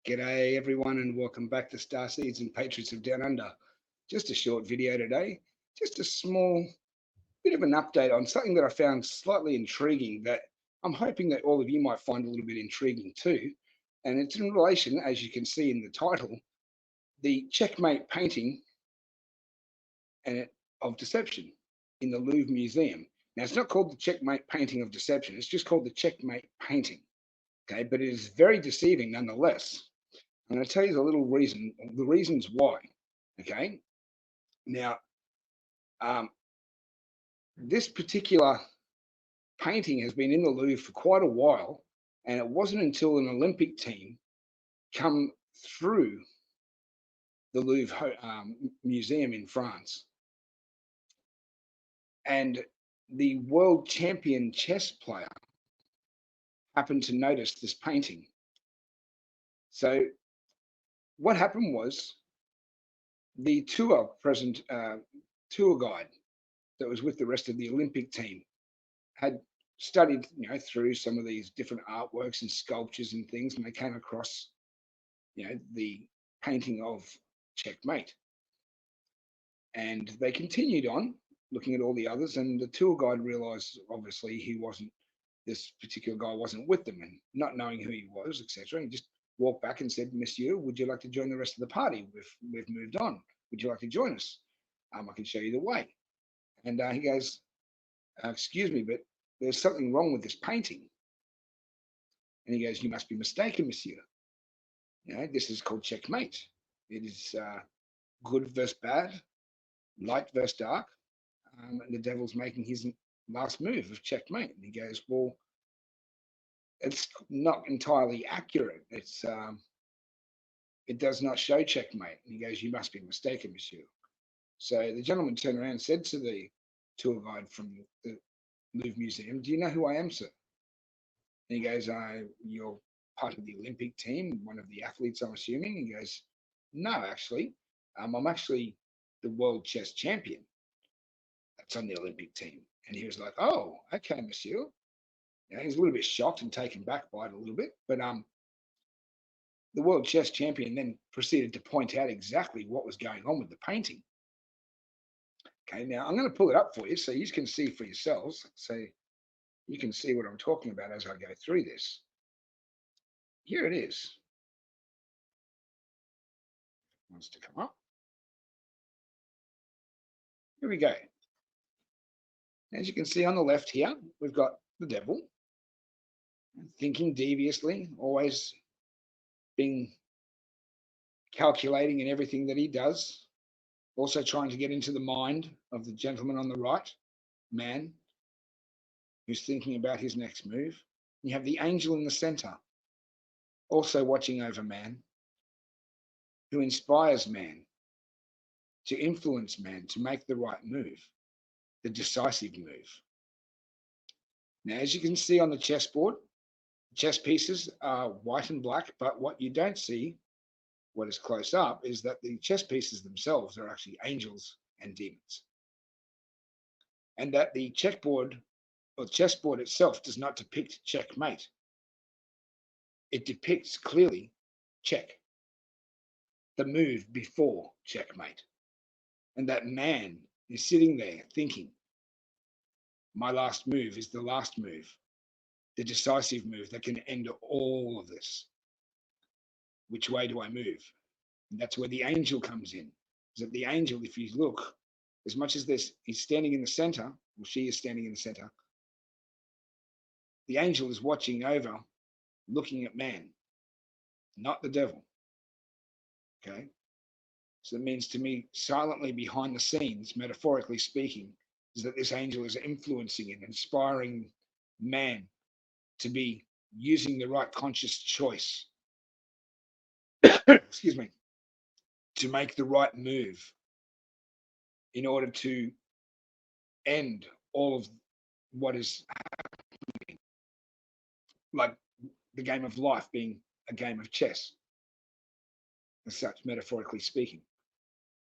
G'day everyone and welcome back to Starseeds and Patriots of Down Under. Just a short video today, just a small bit of an update on something that I found slightly intriguing that I'm hoping that all of you might find a little bit intriguing too. And it's in relation, as you can see in the title, the Checkmate painting of Deception in the Louvre Museum. Now it's not called the Checkmate painting of Deception, it's just called the Checkmate painting. Okay, but it is very deceiving nonetheless. I'm going to tell you the reasons why. Okay. Now, this particular painting has been in the Louvre for quite a while, and it wasn't until an Olympic team come through the Louvre Museum in France, and the world champion chess player happened to notice this painting. So what happened was the tour guide that was with the rest of the Olympic team had studied, through some of these different artworks and sculptures and things, and they came across, the painting of Checkmate. And they continued on looking at all the others, and the tour guide realized, obviously, this particular guy wasn't with them, and not knowing who he was, etc. He just walked back and said, "Monsieur, would you like to join the rest of the party? We've moved on. Would you like to join us? I can show you the way." And he goes, "Excuse me, but there's something wrong with this painting." And he goes, "You must be mistaken, monsieur. This is called Checkmate. It is good versus bad, light versus dark, and the devil's making his last move of checkmate." And he goes, "Well, it's not entirely accurate. It does not show checkmate." And he goes, "You must be mistaken, monsieur." So the gentleman turned around and said to the tour guide from the Louvre Museum, "Do you know who I am, sir?" And he goes, "You're part of the Olympic team, one of the athletes, I'm assuming." He goes, "No, actually, I'm actually the world chess champion that's on the Olympic team." And he was like, "Oh, okay, monsieur." He's a little bit shocked and taken back by it a little bit. But the world chess champion then proceeded to point out exactly what was going on with the painting. Okay, now I'm going to pull it up for you so you can see for yourselves. So you can see what I'm talking about as I go through this. Here it is. Wants to come up. Here we go. As you can see on the left here, we've got the devil thinking deviously, always being calculating in everything that he does, also trying to get into the mind of the gentleman on the right, man, who's thinking about his next move. You have the angel in the center, also watching over man, who inspires man to influence man to make the right move, the decisive move. Now, as you can see on the chessboard, chess pieces are white and black, but what you don't see, what is close up, is that the chess pieces themselves are actually angels and demons. And that the chessboard itself does not depict checkmate. It depicts clearly check, the move before checkmate. And that man is sitting there thinking, my last move is the last move, the decisive move that can end all of this. Which way do I move? And that's where the angel comes in. Is that the angel, if you look, as much as this, he's standing in the center, or she is standing in the center, the angel is watching over, looking at man, not the devil. Okay? So it means to me, silently behind the scenes, metaphorically speaking, is that this angel is influencing and inspiring man to be using the right conscious choice, excuse me, to make the right move in order to end all of what is happening, like the game of life being a game of chess, as such, metaphorically speaking.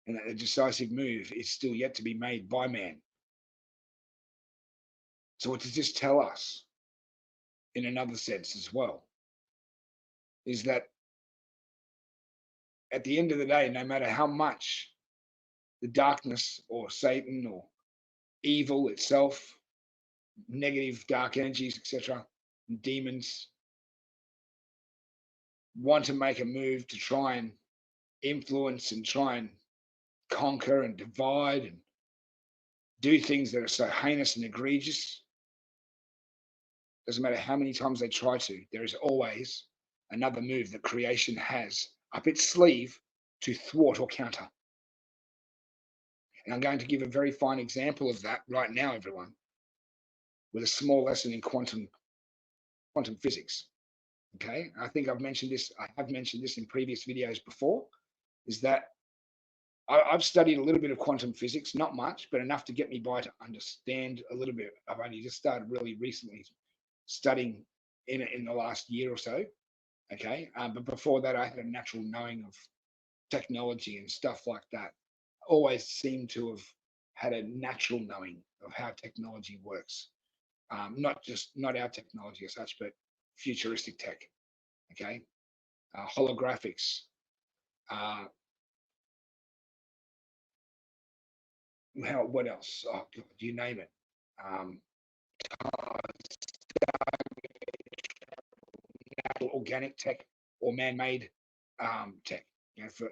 And that the decisive move is still yet to be made by man. So what does this tell us in another sense as well? Is that at the end of the day, no matter how much the darkness or Satan or evil itself, negative dark energies, etc., demons want to make a move to try and influence and try and conquer and divide and do things that are so heinous and egregious, doesn't matter how many times they try to, there is always another move that creation has up its sleeve to thwart or counter. And I'm going to give a very fine example of that right now, everyone, with a small lesson in quantum physics. Okay, I think I've mentioned this. I have mentioned this in previous videos before. Is that I've studied a little bit of quantum physics, not much, but enough to get me by to understand a little bit. I've only just started really recently studying in the last year or so. Okay, but before that, I had a natural knowing of technology and stuff like that. Always seemed to have had a natural knowing of how technology works. Not our technology as such, but futuristic tech. Okay, holographics. What else? Oh, God, you name it. Organic tech or man-made tech, for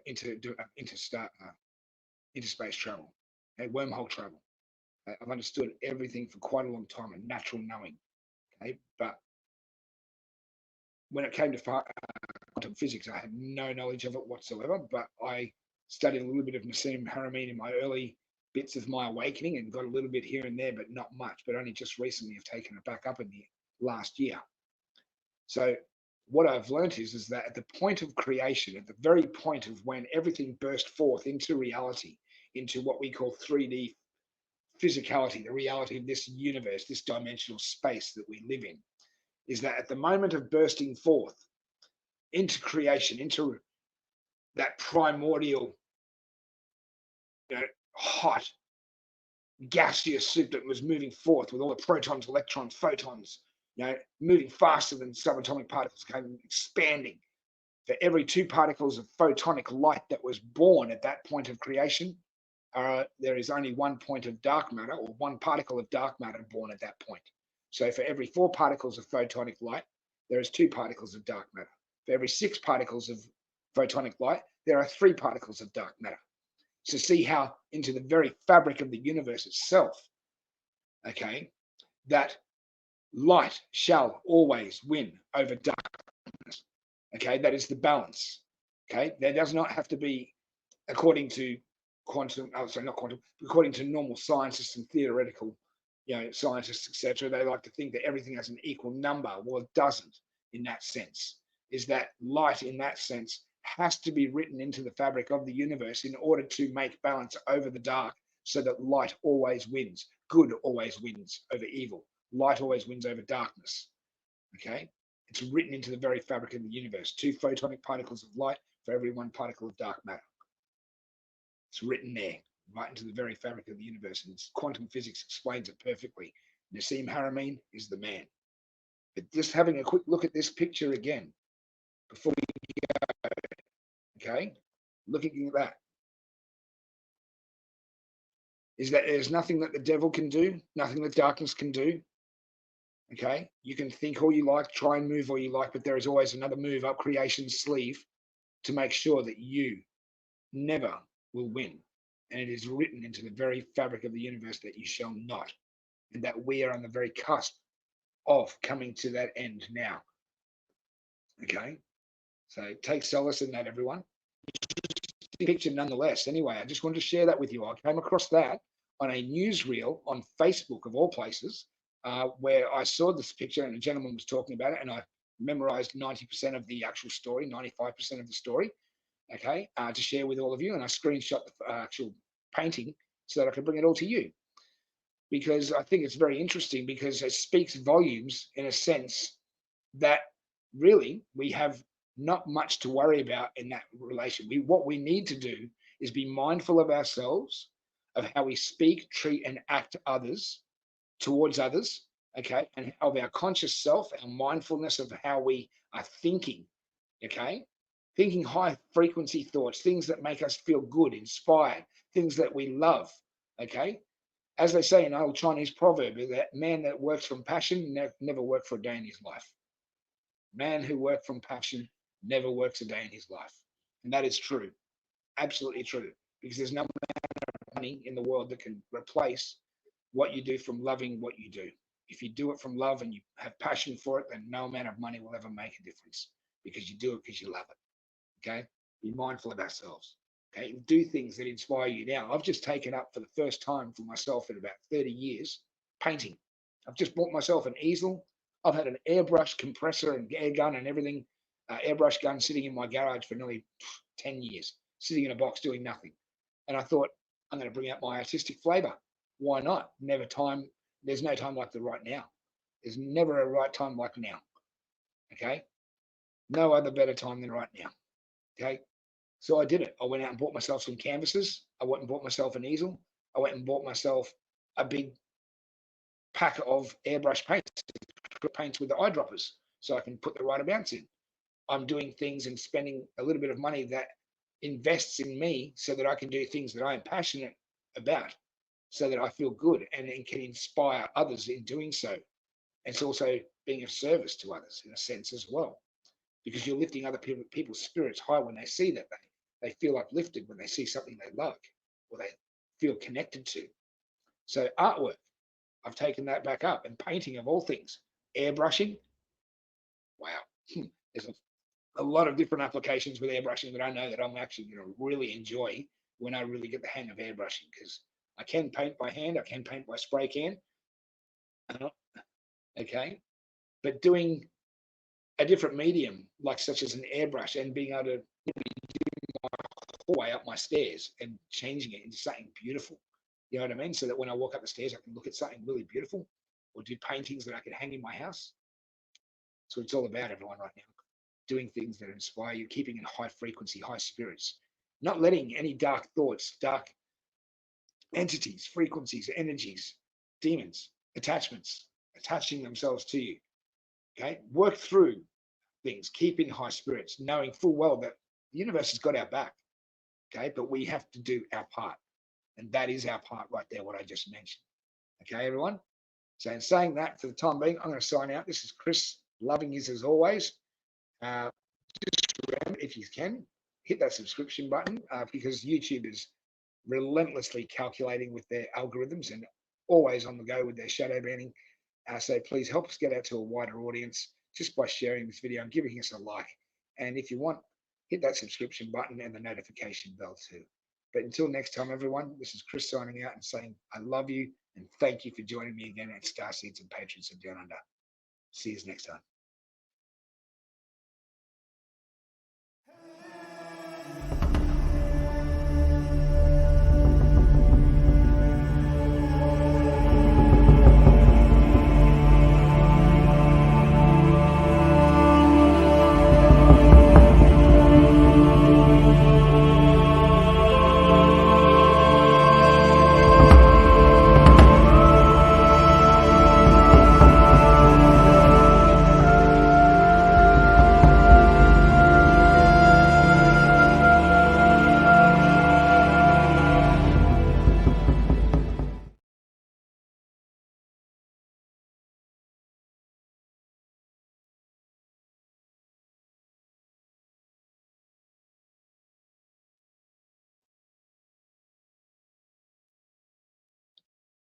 interspace travel, wormhole travel. I've understood everything for quite a long time, a natural knowing. Okay, but when it came to quantum physics, I had no knowledge of it whatsoever. But I studied a little bit of Nassim Haramein in my early bits of my awakening and got a little bit here and there, but not much. But only just recently have taken it back up in the last year. So what I've learned is that at the point of creation, at the very point of when everything burst forth into reality, into what we call 3D physicality, the reality of this universe, this dimensional space that we live in, is that at the moment of bursting forth into creation, into that primordial, hot, gaseous soup that was moving forth with all the protons, electrons, photons, moving faster than subatomic particles, expanding. For every 2 particles of photonic light that was born at that point of creation, there is only 1 point of dark matter, or 1 particle of dark matter born at that point. So for every 4 particles of photonic light, there is 2 particles of dark matter. For every 6 particles of photonic light, there are 3 particles of dark matter. So see how into the very fabric of the universe itself, okay, that light shall always win over darkness. Okay, that is the balance. Okay, there does not have to be, according to according to normal scientists and theoretical, scientists, etc. They like to think that everything has an equal number. Well, it doesn't in that sense. Is that light in that sense has to be written into the fabric of the universe in order to make balance over the dark, so that light always wins. Good always wins over evil. Light always wins over darkness. Okay, it's written into the very fabric of the universe. 2 photonic particles of light for every 1 particle of dark matter. It's written there, right into the very fabric of the universe, and quantum physics explains it perfectly. Nassim Haramein is the man. But just having a quick look at this picture again before we go, okay, looking at that, is that there's nothing that the devil can do, nothing that darkness can do. Okay, you can think all you like, try and move all you like, but there is always another move up creation's sleeve to make sure that you never will win. And it is written into the very fabric of the universe that you shall not, and that we are on the very cusp of coming to that end now. Okay, so take solace in that, everyone. Picture nonetheless. Anyway, I just wanted to share that with you. I came across that on a newsreel on Facebook, of all places, where I saw this picture and a gentleman was talking about it, and I memorized 90% of the actual story, 95% of the story, okay, to share with all of you. And I screenshot the actual painting so that I could bring it all to you, because I think it's very interesting, because it speaks volumes in a sense that really we have not much to worry about in that relation. What we need to do is be mindful of ourselves, of how we speak, treat, and act towards others, okay, and of our conscious self, our mindfulness of how we are thinking, okay, thinking high frequency thoughts, things that make us feel good, inspired, things that we love. Okay. As they say in an old Chinese proverb, that man that works from passion never worked for a day in his life. Man who worked from passion never works a day in his life. And that is true. Absolutely true. Because there's no money in the world that can replace what you do from loving what you do. If you do it from love and you have passion for it, then no amount of money will ever make a difference because you do it because you love it. Okay. Be mindful of ourselves. Okay. Do things that inspire you. Now, I've just taken up for the first time for myself in about 30 years painting. I've just bought myself an easel. I've had an airbrush compressor and air gun and everything, airbrush gun sitting in my garage for nearly 10 years, sitting in a box doing nothing. And I thought, I'm going to bring out my artistic flavor. Why not? Never time. There's no time like the right now. There's never a right time like now. Okay. No other better time than right now. Okay. So I did it. I went out and bought myself some canvases. I went and bought myself an easel. I went and bought myself a big pack of airbrush paints with the eyedroppers so I can put the right amounts in. I'm doing things and spending a little bit of money that invests in me so that I can do things that I am passionate about, so that I feel good and can inspire others in doing so. It's also being of service to others in a sense as well, because you're lifting other people's spirits high when they see that they feel uplifted when they see something they like or they feel connected to. So artwork, I've taken that back up, and painting of all things, airbrushing. Wow, there's a lot of different applications with airbrushing that I know that I'm actually going to really enjoy when I really get the hang of airbrushing, because I can paint by hand, I can paint by spray can, okay, but doing a different medium like such as an airbrush and being able to do my whole way up my stairs and changing it into something beautiful, you know what I mean? So that when I walk up the stairs, I can look at something really beautiful, or do paintings that I can hang in my house. That's what it's all about, everyone, right now. Doing things that inspire you, keeping in high frequency, high spirits, not letting any dark thoughts, dark entities, frequencies, energies, demons, attachments, attaching themselves to you. Okay. Work through things, keep in high spirits, knowing full well that the universe has got our back. Okay. But we have to do our part. And that is our part right there, what I just mentioned. Okay, everyone. So in saying that, for the time being, I'm going to sign out. This is Chris. Loving is as always. Just remember, if you can, hit that subscription button because YouTube is relentlessly calculating with their algorithms and always on the go with their shadow banning. So please help us get out to a wider audience just by sharing this video and giving us a like. And if you want, hit that subscription button and the notification bell too. But until next time, everyone, this is Chris signing out and saying I love you and thank you for joining me again at Starseeds and Patrons of Down Under. See you next time.